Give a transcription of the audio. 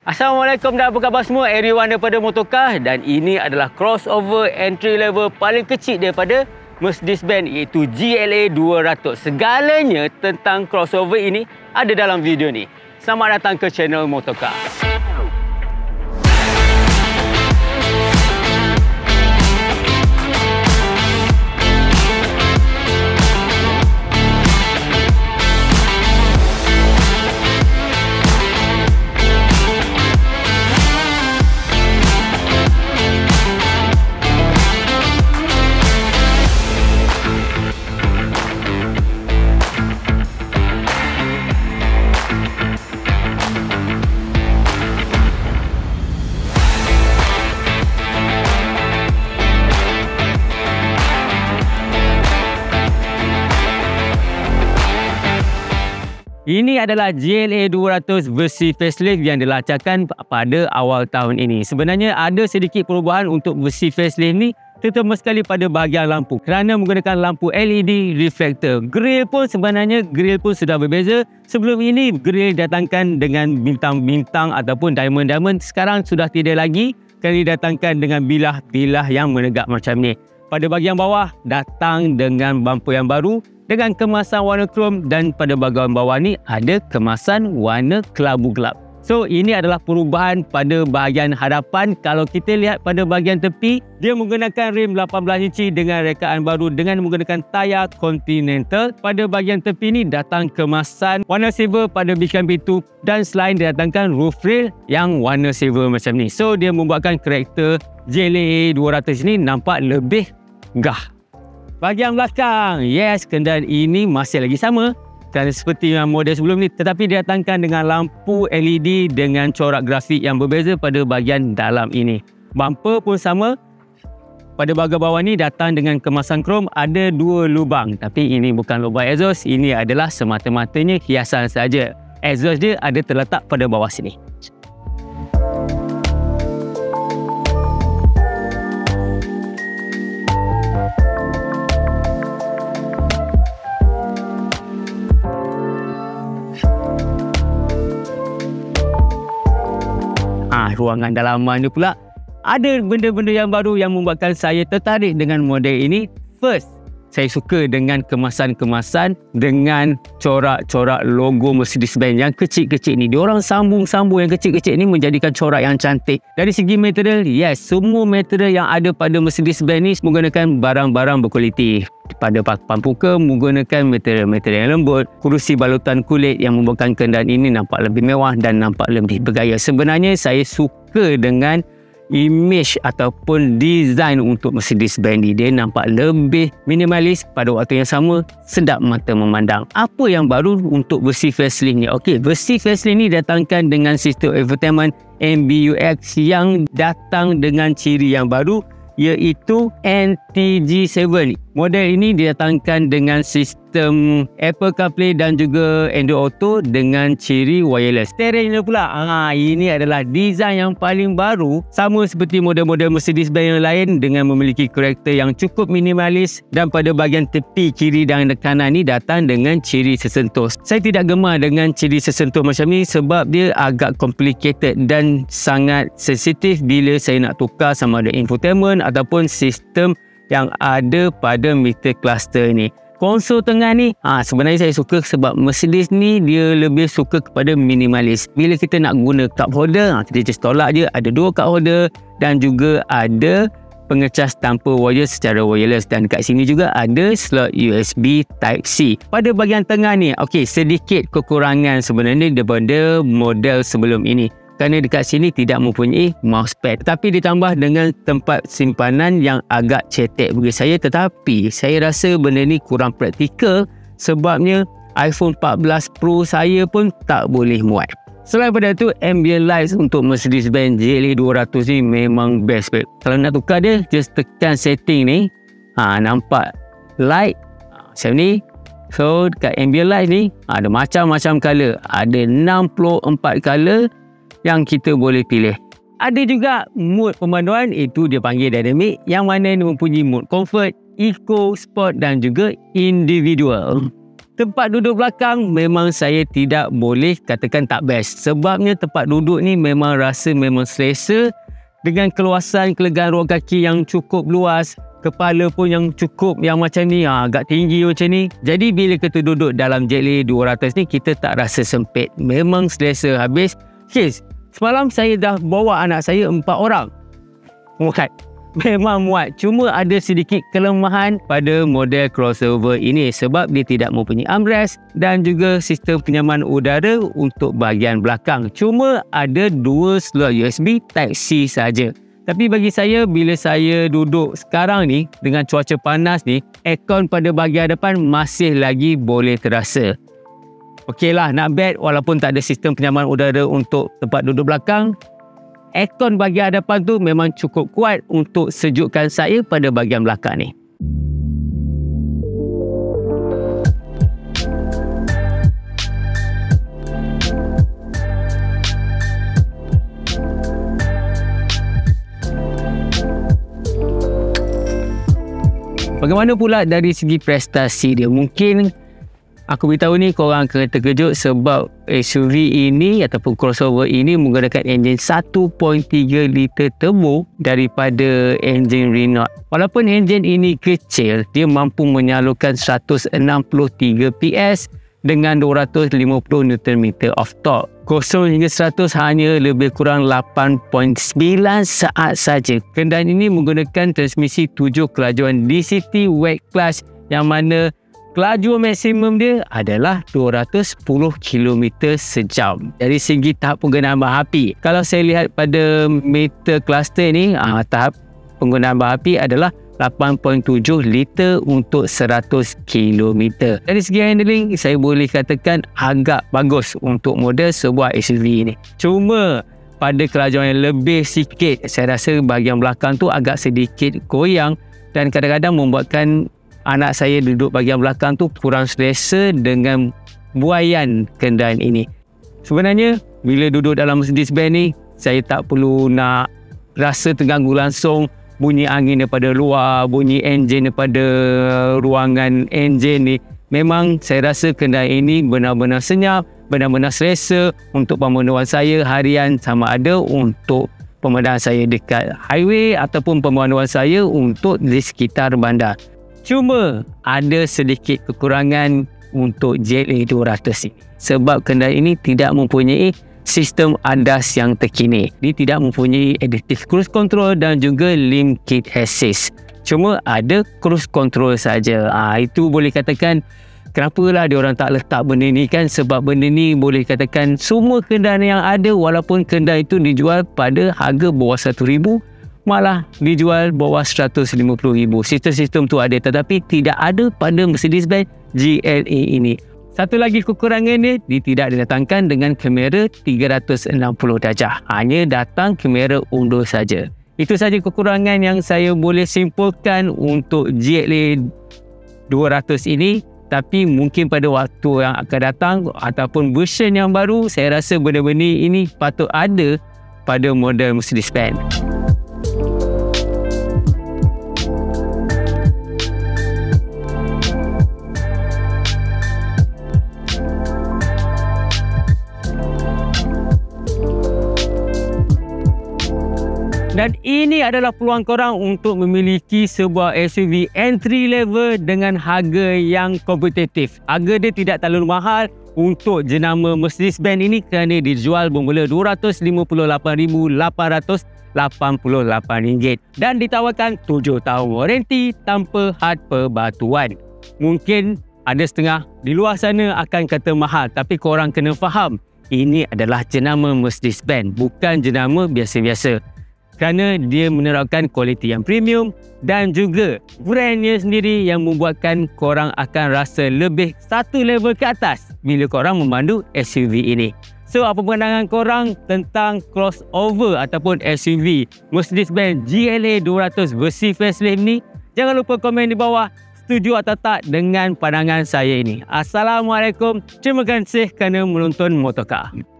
Assalamualaikum dan apa khabar semua, everyone daripada Motorcar, dan ini adalah crossover entry level paling kecil daripada Mercedes-Benz, iaitu GLA 200. Segalanya tentang crossover ini ada dalam video ni. Selamat datang ke channel Motorcar. Ini adalah GLA 200 versi facelift yang dilancarkan pada awal tahun ini. Sebenarnya ada sedikit perubahan untuk versi facelift ni, terutama sekali pada bahagian lampu, kerana menggunakan lampu LED reflector. Grill pun sebenarnya sudah berbeza. Sebelum ini grill datangkan dengan bintang-bintang ataupun diamond-diamond. Sekarang sudah tidak lagi, kerana didatangkan dengan bilah-bilah yang menegak macam ni. Pada bahagian bawah datang dengan bumper yang baru dengan kemasan warna krom, dan pada bahagian bawah ni ada kemasan warna kelabu gelap. So ini adalah perubahan pada bahagian hadapan. Kalau kita lihat pada bahagian tepi, dia menggunakan rim 18 inci dengan rekaan baru dengan menggunakan tayar Continental. Pada bahagian tepi ni datang kemasan warna silver pada bisikan pintu, dan selain didatangkan roof rail yang warna silver macam ni. So dia membuatkan karakter GLA 200 ini nampak lebih gah. Bahagian belakang, yes, kendaraan ini masih lagi sama kerana seperti yang model sebelum ni, tetapi didatangkan dengan lampu LED dengan corak grafik yang berbeza pada bahagian dalam ini. Bumper pun sama. Pada bahagian bawah ni datang dengan kemasan krom, ada dua lubang, tapi ini bukan lubang exhaust, ini adalah semata-matanya hiasan saja. Exhaust dia ada terletak pada bawah sini. Ruangan dalaman ni pula ada benda-benda yang baru yang membuatkan saya tertarik dengan model ini. First, saya suka dengan kemasan-kemasan dengan corak-corak logo Mercedes-Benz yang kecil-kecil ni. Diorang sambung-sambung yang kecil-kecil ni menjadikan corak yang cantik. Dari segi material, yes, semua material yang ada pada Mercedes-Benz ni menggunakan barang-barang berkualiti. Pada pampuka menggunakan material-material yang lembut, kerusi balutan kulit yang membuatkan kendaraan ini nampak lebih mewah dan nampak lebih bergaya. Sebenarnya saya suka dengan image ataupun design untuk Mercedes-Benz ni. Dia nampak lebih minimalis, pada waktu yang sama sedap mata memandang. Apa yang baru untuk versi facelift ni? Okey, versi facelift ni datangkan dengan sistem infotainment MBUX yang datang dengan ciri yang baru, iaitu NTG7. Model ini didatangkan dengan sistem Apple CarPlay dan juga Android Auto dengan ciri wireless. Steering dia pula, ini adalah design yang paling baru, sama seperti model-model Mercedes-Benz yang lain dengan memiliki karakter yang cukup minimalis, dan pada bahagian tepi kiri dan kanan ni datang dengan ciri sesentuh. Saya tidak gemar dengan ciri sesentuh macam ni sebab dia agak complicated dan sangat sensitif bila saya nak tukar sama ada infotainment ataupun sistem yang ada pada meter cluster ni. Konsol tengah ni, sebenarnya saya suka sebab Mercedes ni dia lebih suka kepada minimalis. Bila kita nak guna cup holder, kita just tolak je, ada dua cup holder, dan juga ada pengecas tanpa wire secara wireless, dan kat sini juga ada slot USB Type-C. Pada bahagian tengah ni, okey, sedikit kekurangan sebenarnya daripada model sebelum ini, kerana dekat sini tidak mempunyai mousepad, tapi ditambah dengan tempat simpanan yang agak cetek bagi saya. Tetapi saya rasa benda ni kurang praktikal, sebabnya iPhone 14 Pro saya pun tak boleh muat. Selain pada itu, ambient lights untuk Mercedes-Benz GLA 200 ni memang best. Kalau nak tukar dia, just tekan setting ni, nampak light macam ni. So dekat ambient light ni ada macam-macam color, ada 64 color yang kita boleh pilih. Ada juga mode pemanduan, itu dia panggil dynamic, yang mana mempunyai mode comfort, eco, sport dan juga individual. Tempat duduk belakang memang saya tidak boleh katakan tak best. Sebabnya tempat duduk ni memang selesa dengan keluasan kelegaan ruang kaki yang cukup luas. Kepala pun yang cukup, yang macam ni, agak tinggi macam ni. Jadi bila kita duduk dalam Jetley 200 ni, kita tak rasa sempit. Memang selesa habis. Kes, semalam saya dah bawa anak saya 4 orang. Muat. Memang muat. Cuma ada sedikit kelemahan pada model crossover ini sebab dia tidak mempunyai armrest dan juga sistem penyaman udara untuk bahagian belakang. Cuma ada 2 slot USB Type-C saja. Tapi bagi saya, bila saya duduk sekarang ni dengan cuaca panas ni, aircon pada bahagian depan masih lagi boleh terasa. Okeylah, not bad walaupun tak ada sistem penyaman udara untuk tempat duduk belakang. Aircon bahagian hadapan tu memang cukup kuat untuk sejukkan saya pada bahagian belakang ni. Bagaimana pula dari segi prestasi dia? Mungkin aku beritahu ni korang akan terkejut sebab SUV ini ataupun crossover ini menggunakan enjin 1.3 liter turbo daripada enjin Renault. Walaupun enjin ini kecil, dia mampu menyalurkan 163 PS dengan 250 Nm of torque. 0 hingga 100 hanya lebih kurang 8.9 saat saja. Kenderaan ini menggunakan transmisi 7 kelajuan DCT wet clutch yang mana kelajuan maksimum dia adalah 210 km sejam. Dari segi tahap penggunaan bahan api, kalau saya lihat pada meter cluster ni, tahap penggunaan bahan api adalah 8.7 liter untuk 100 km. Dari segi handling, saya boleh katakan agak bagus untuk model sebuah SUV ini. Cuma pada kelajuan yang lebih sikit, saya rasa bahagian belakang tu agak sedikit goyang dan kadang-kadang membuatkan anak saya duduk bahagian belakang tu kurang selesa dengan buaian kenderaan ini. Sebenarnya, bila duduk dalam Mercedes-Benz ni, saya tak perlu nak rasa terganggu langsung bunyi angin daripada luar, bunyi enjin daripada ruangan enjin ni. Memang saya rasa kenderaan ini benar-benar senyap, benar-benar selesa untuk pemenuhan saya harian, sama ada untuk pemenuhan saya dekat highway ataupun pemenuhan saya untuk di sekitar bandar. Cuma ada sedikit kekurangan untuk Jetley 200 ini sebab kenderaan ini tidak mempunyai sistem ADAS yang terkini. Dia tidak mempunyai adaptive cruise control dan juga lane keep assist. Cuma ada cruise control saja. Itu boleh katakan kenapalah dia orang tak letak benda ni kan, sebab benda ni boleh katakan semua kenderaan yang ada walaupun kenderaan itu dijual pada harga bawah 1,000 malah dijual bawah 150,000. Sistem-sistem tu ada tetapi tidak ada pada Mercedes-Benz GLA ini. Satu lagi kekurangan dia tidak didatangkan dengan kamera 360 darjah. Hanya datang kamera undur saja. Itu saja kekurangan yang saya boleh simpulkan untuk Jetley 200 ini. Tapi mungkin pada waktu yang akan datang ataupun version yang baru, saya rasa benda-benda ini patut ada pada model Mercedes-Benz. Dan ini adalah peluang korang untuk memiliki sebuah SUV entry level dengan harga yang kompetitif. Harga dia tidak terlalu mahal untuk jenama Mercedes-Benz ini kerana dijual bermula RM258,888 dan ditawarkan 7 tahun waranti tanpa had perbatuan. Mungkin ada setengah di luar sana akan kata mahal, tapi korang kena faham ini adalah jenama Mercedes-Benz, bukan jenama biasa-biasa. Kerana dia menerapkan kualiti yang premium dan juga brandnya sendiri yang membuatkan korang akan rasa lebih satu level ke atas bila korang memandu SUV ini. So, apa pandangan korang tentang crossover ataupun SUV Mercedes-Benz GLA 200 versi facelift ni? Jangan lupa komen di bawah setuju atau tak dengan pandangan saya ini. Assalamualaikum. Terima kasih kerana menonton Motorcar.